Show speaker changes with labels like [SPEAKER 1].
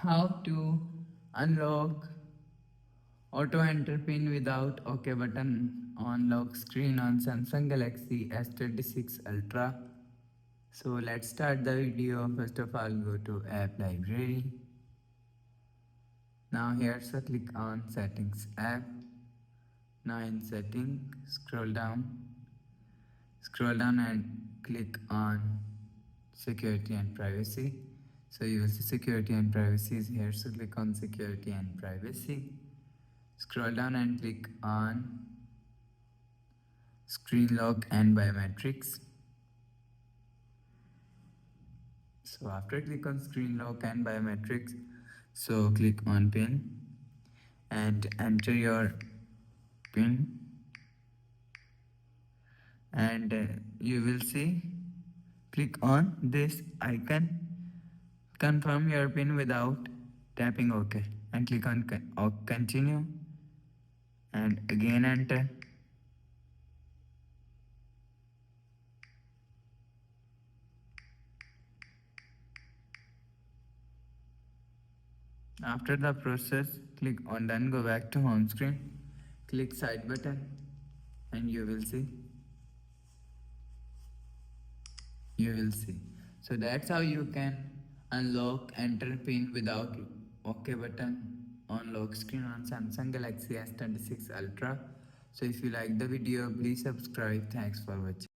[SPEAKER 1] How to unlock auto enter pin without OK button on lock screen on Samsung Galaxy S26 Ultra. So let's start the video. First of all, go to app library. Now here, so click on settings app. Now in setting, scroll down and click on security and privacy. So you will see security and privacy is here, so click on security and privacy. Scroll down and click on screen lock and biometrics. So after click on screen lock and biometrics, so click on pin and enter your pin, and you will see, click on this icon, confirm your pin without tapping OK, and click on continue and again enter. After the process, click on done, go back to home screen, click side button, and you will see. So that's how you can unlock enter pin without OK button on lock screen on Samsung Galaxy S26 Ultra. So if you like the video, please subscribe. Thanks for watching.